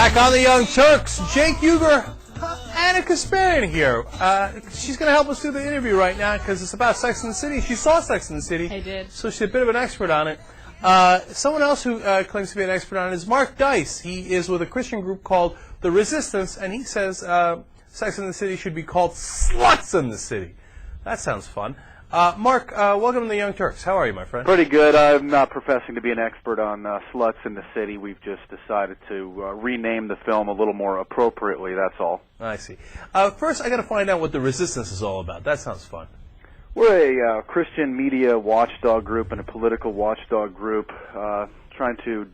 back on the Young Turks. Jake Uger, Anna Kasparian here. She's going to help us do the interview right now because it's about Sex and the City. She saw Sex and the City. I did. So she's a bit of an expert on it. Someone else who claims to be an expert on it is Mark Dice. He is with a Christian group called The Resistance, and he says Sex and the City should be called Sluts in the City. That sounds fun. Mark, welcome to the Young Turks. How are you, my friend? Pretty good. I'm not professing to be an expert on sluts in the city. We've just decided to rename the film a little more appropriately, that's all. I see. First, I got to find out what The Resistance is all about. That sounds fun. We're a Christian media watchdog group and a political watchdog group trying to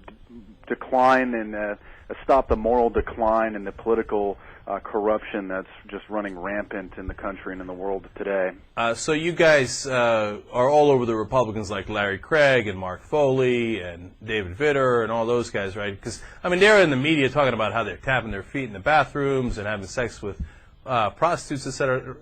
decline and stop the moral decline and the political corruption that's just running rampant in the country and in the world today. So you guys are all over the Republicans like Larry Craig and Mark Foley and David Vitter and all those guys, right? Because, I mean, they're in the media talking about how they're tapping their feet in the bathrooms and having sex with prostitutes, etc.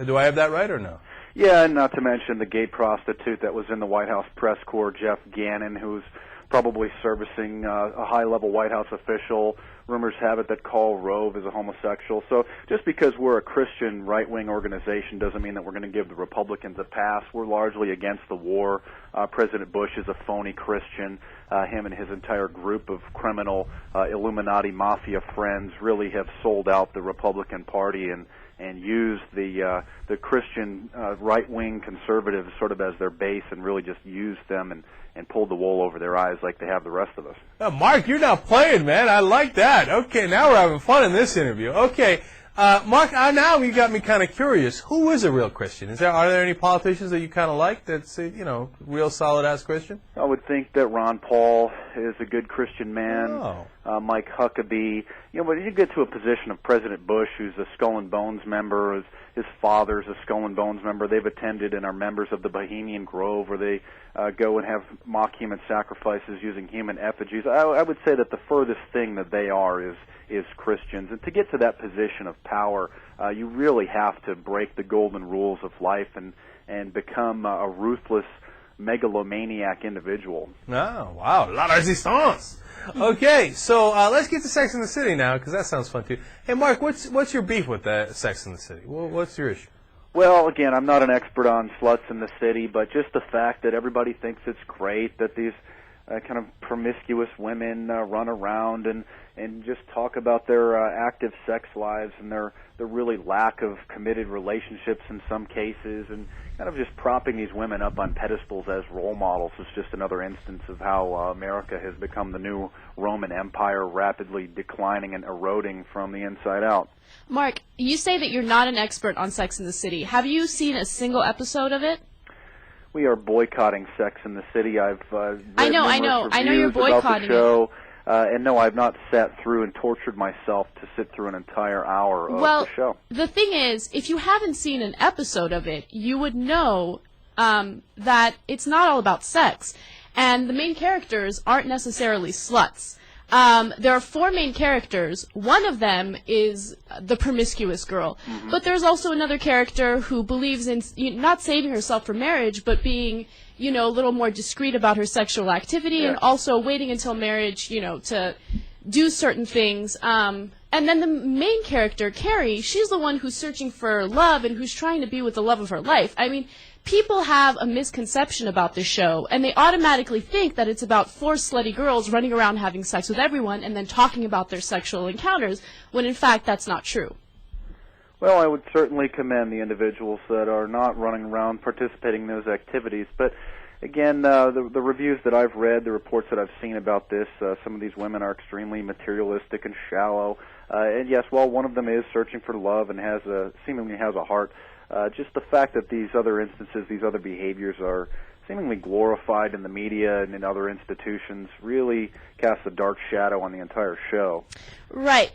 Do I have that right or no? Yeah, and not to mention the gay prostitute that was in the White House press corps, Jeff Gannon, who's probably servicing a high-level White House official. Rumors have it that Karl Rove is a homosexual. So just because we're a Christian right-wing organization doesn't mean that we're going to give the Republicans a pass. We're largely against the war. President Bush is a phony Christian. Him and his entire group of criminal Illuminati mafia friends really have sold out the Republican Party and used the Christian right-wing conservatives sort of as their base and really just used them and pulled the wool over their eyes like they have the rest of us. Mark, you're not playing, man. I like that. Okay, now we're having fun in this interview. Okay, Mark, now you got me kind of curious. Who is a real Christian? Are there any politicians that you kind of like that's, real solid-ass Christian? I would think that Ron Paul is a good Christian man. Oh. Mike Huckabee. When you get to a position of President Bush, who's a Skull and Bones member, his father's a Skull and Bones member. They've attended and are members of the Bohemian Grove, where they go and have mock human sacrifices using human effigies. I would say that the furthest thing that they are is Christians. And to get to that position of power, you really have to break the golden rules of life and become a ruthless megalomaniac individual. Oh, wow. La resistance. Okay, so let's get to Sex and the City now, because that sounds fun, too. Hey, Mark, what's your beef with Sex and the City? What's your issue? Well, again, I'm not an expert on sluts in the city, but just the fact that everybody thinks it's great that these kind of promiscuous women run around and just talk about their active sex lives and their really lack of committed relationships in some cases, and kind of just propping these women up on pedestals as role models is just another instance of how America has become the new Roman Empire, rapidly declining and eroding from the inside out. Mark, you say that you're not an expert on Sex and the City. Have you seen a single episode of it? We are boycotting Sex in the City. I've read I know you're boycotting about the show. And no, I've not sat through and tortured myself to sit through an entire hour of the show. Well, the thing is, if you haven't seen an episode of it, you would know that it's not all about sex. And the main characters aren't necessarily sluts. There are four main characters. One of them is the promiscuous girl. Mm-hmm. But there's also another character who believes in not saving herself for marriage, but being, a little more discreet about her sexual activity, and also waiting until marriage, to do certain things. And then the main character, Carrie, she's the one who's searching for love and who's trying to be with the love of her life. I mean, people have a misconception about this show, and they automatically think that it's about four slutty girls running around having sex with everyone and then talking about their sexual encounters, when in fact that's not true. Well, I would certainly commend the individuals that are not running around participating in those activities. But again, the reviews that I've read, the reports that I've seen about this, some of these women are extremely materialistic and shallow. And yes, while one of them is searching for love and seemingly has a heart, just the fact that these other instances, these other behaviors are seemingly glorified in the media and in other institutions really casts a dark shadow on the entire show. Right.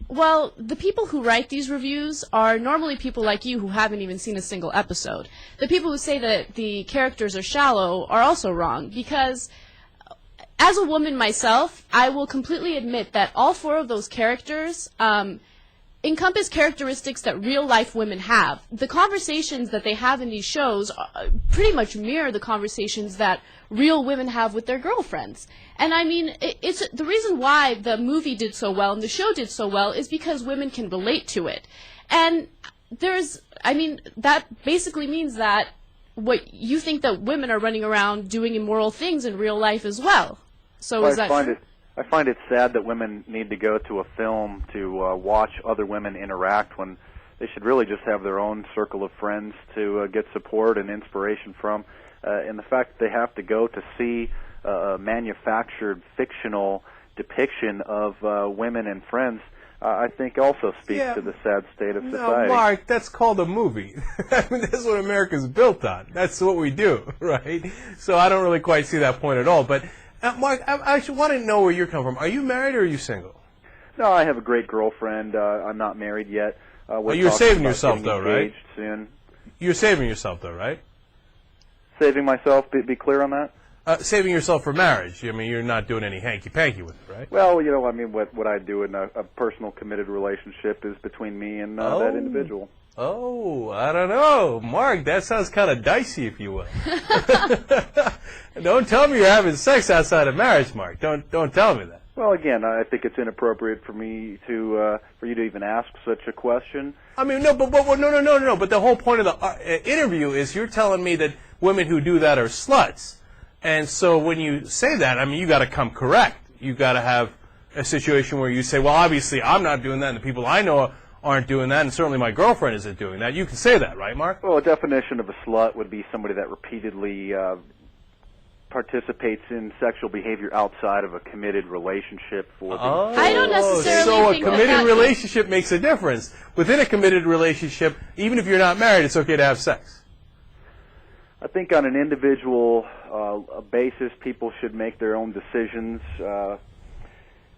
Well, the people who write these reviews are normally people like you who haven't even seen a single episode. The people who say that the characters are shallow are also wrong, because as a woman myself, I will completely admit that all four of those characters encompass characteristics that real-life women have. The conversations that they have in these shows pretty much mirror the conversations that real women have with their girlfriends. And I mean, it's the reason why the movie did so well and the show did so well is because women can relate to it. And that basically means that what you think that women are running around doing immoral things in real life as well. So is that true? I find it sad that women need to go to a film to watch other women interact when they should really just have their own circle of friends to get support and inspiration from. And the fact that they have to go to see a manufactured fictional depiction of women and friends, I think also speaks to the sad state of society. No, Mark, that's called a movie. I mean, that's what America's built on. That's what we do, right? So I don't really quite see that point at all. But Mark, I actually want to know where you're coming from. Are you married or are you single? No, I have a great girlfriend. I'm not married yet. You're saving yourself, though, right? Soon. You're saving yourself, though, right? Saving myself? Be clear on that? Saving yourself for marriage. I mean, you're not doing any hanky-panky with it, right? Well, I mean, what I do in a personal committed relationship is between me and that individual. Oh, I don't know. Mark, that sounds kind of dicey, if you will. Don't tell me you're having sex outside of marriage, Mark. Don't tell me that. Well, again, I think it's inappropriate for me to for you to even ask such a question. I mean, no. But the whole point of the interview is you're telling me that women who do that are sluts, and so when you say that, I mean, you got to come correct. You got to have a situation where you say, well, obviously, I'm not doing that, and the people I know aren't doing that, and certainly my girlfriend isn't doing that. You can say that, right, Mark? Well, a definition of a slut would be somebody that repeatedly participates in sexual behavior outside of a committed relationship for the I don't necessarily so think a committed relationship makes a difference. Within a committed relationship, even if you're not married, it's okay to have sex. I think on an individual basis, people should make their own decisions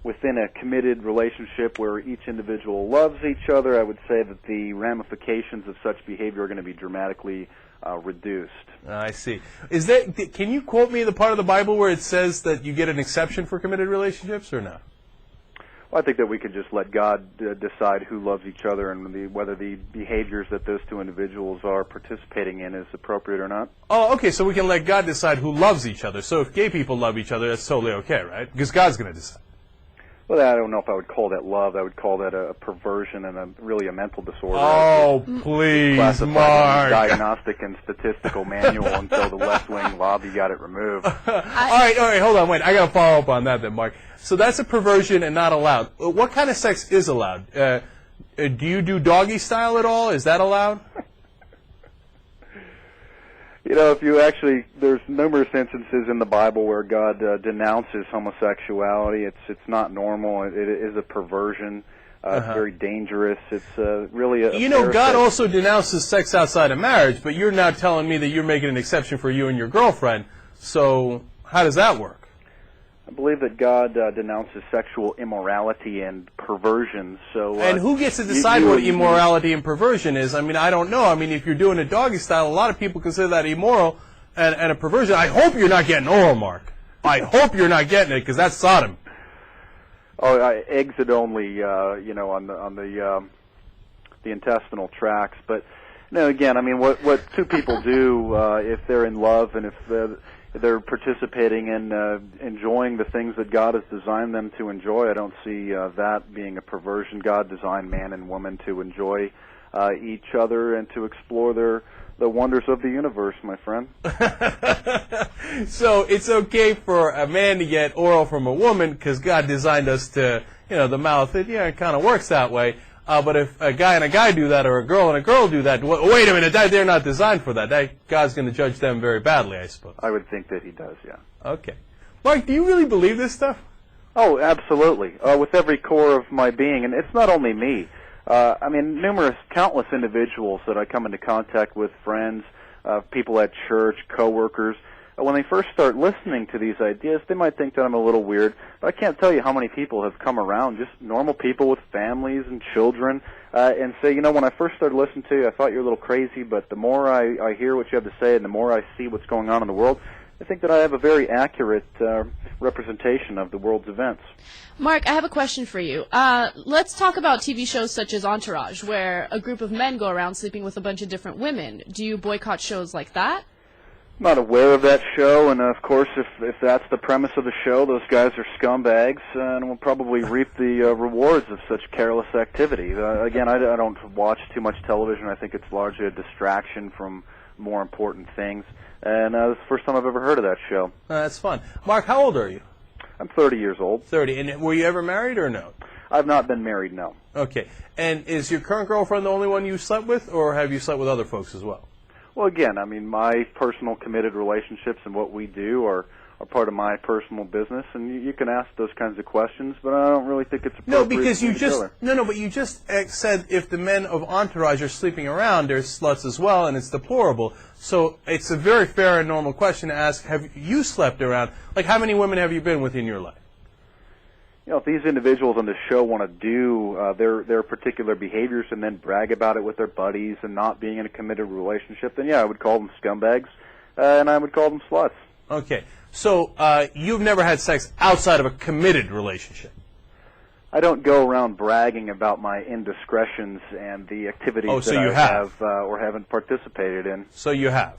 within a committed relationship where each individual loves each other. I would say that the ramifications of such behavior are going to be dramatically reduced. I see. Can you quote me the part of the Bible where it says that you get an exception for committed relationships, or no? Well, I think that we could just let God decide who loves each other and whether the behaviors that those two individuals are participating in is appropriate or not. Oh, okay, so we can let God decide who loves each other. So if gay people love each other, that's totally okay, right? Because God's going to decide. Well, I don't know if I would call that love. I would call that a perversion and really a mental disorder. Oh, please, Mark. Diagnostic and Statistical Manual until the left-wing lobby got it removed. All right, hold on, wait. I got to follow up on that then, Mark. So that's a perversion and not allowed. What kind of sex is allowed? Do you do doggy style at all? Is that allowed? If you actually, there's numerous instances in the Bible where God denounces homosexuality. It's not normal. It is a perversion. It's very dangerous. It's really a God also denounces sex outside of marriage, but you're now telling me that you're making an exception for you and your girlfriend. So how does that work? I believe that God denounces sexual immorality and perversion. So, and who gets to decide what immorality and perversion is? I mean, I don't know. I mean, if you're doing a doggy style, a lot of people consider that immoral and a perversion. I hope you're not getting oral, Mark. I hope you're not getting it, because that's Sodom. Oh, exit only, on the intestinal tracts. But again, I mean, what two people do if they're in love and if they're participating in enjoying the things that God has designed them to enjoy, I don't see that being a perversion. God designed man and woman to enjoy each other and to explore the wonders of the universe, my friend. So it's okay for a man to get oral from a woman because God designed us to, the mouth, it kind of works that way. But if a guy and a guy do that, or a girl and a girl do that, wait a minute, they're not designed for that. God's going to judge them very badly, I suppose. I would think that he does, yeah. Okay. Mark, do you really believe this stuff? Oh, absolutely. With every core of my being. And it's not only me. I mean, countless individuals that I come into contact with, friends, people at church, coworkers, when they first start listening to these ideas, they might think that I'm a little weird, but I can't tell you how many people have come around, just normal people with families and children, and say, when I first started listening to you, I thought you were a little crazy, but the more I hear what you have to say and the more I see what's going on in the world, I think that I have a very accurate representation of the world's events. Mark, I have a question for you. Let's talk about TV shows such as Entourage, where a group of men go around sleeping with a bunch of different women. Do you boycott shows like that? I'm not aware of that show, and of course, if that's the premise of the show, those guys are scumbags, and will probably reap the rewards of such careless activity. Again, I don't watch too much television. I think it's largely a distraction from more important things, and it's the first time I've ever heard of that show. That's fun. Mark, how old are you? I'm 30 years old. 30. And were you ever married or no? I've not been married, no. Okay. And is your current girlfriend the only one you slept with, or have you slept with other folks as well? Well, again, I mean, my personal committed relationships and what we do are part of my personal business, and you can ask those kinds of questions, but I don't really think it's appropriate. No, because you just but you just said if the men of Entourage are sleeping around, they're sluts as well, and it's deplorable. So it's a very fair and normal question to ask: have you slept around? Like, how many women have you been with in your life? You know, if these individuals on the show want to do their particular behaviors and then brag about it with their buddies and not being in a committed relationship, then yeah, I would call them scumbags, and I would call them sluts. Okay. So you've never had sex outside of a committed relationship? I don't go around bragging about my indiscretions and the activities so that you I have or haven't participated in. So you have?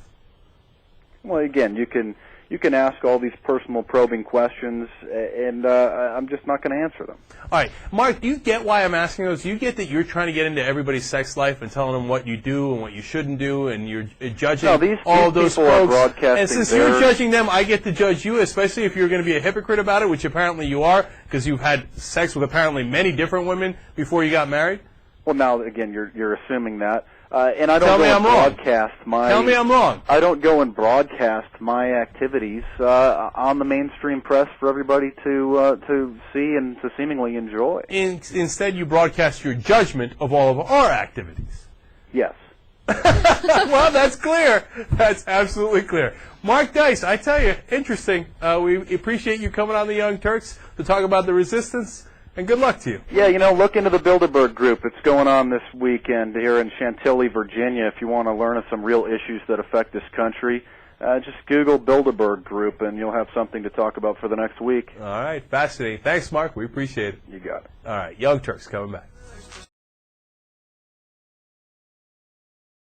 Well, again, you can ask all these personal probing questions, and I'm just not going to answer them. All right. Mark, do you get why I'm asking those? Do you get that you're trying to get into everybody's sex life and telling them what you do and what you shouldn't do, and you're judging all of those people are folks? broadcasting And since you're judging them, I get to judge you, especially if you're going to be a hypocrite about it, which apparently you are, because you've had sex with apparently many different women before you got married. Well, now, again, you're assuming that. And I don't Tell me go I'm and wrong. broadcast my. Tell me I'm wrong. I don't go and broadcast my activities on the mainstream press for everybody to see and to seemingly enjoy. Instead, you broadcast your judgment of all of our activities. Yes. Well, that's clear. That's absolutely clear. Mark Dice, I tell you, interesting. We appreciate you coming on the Young Turks to talk about the resistance. And good luck to you. Yeah, you know, look into the Bilderberg group. It's going on this weekend here in Chantilly, Virginia. If you want to learn of some real issues that affect this country, just Google Bilderberg group, and you'll have something to talk about for the next week. All right, fascinating. Thanks, Mark. We appreciate it. You got it. All right, Young Turks coming back.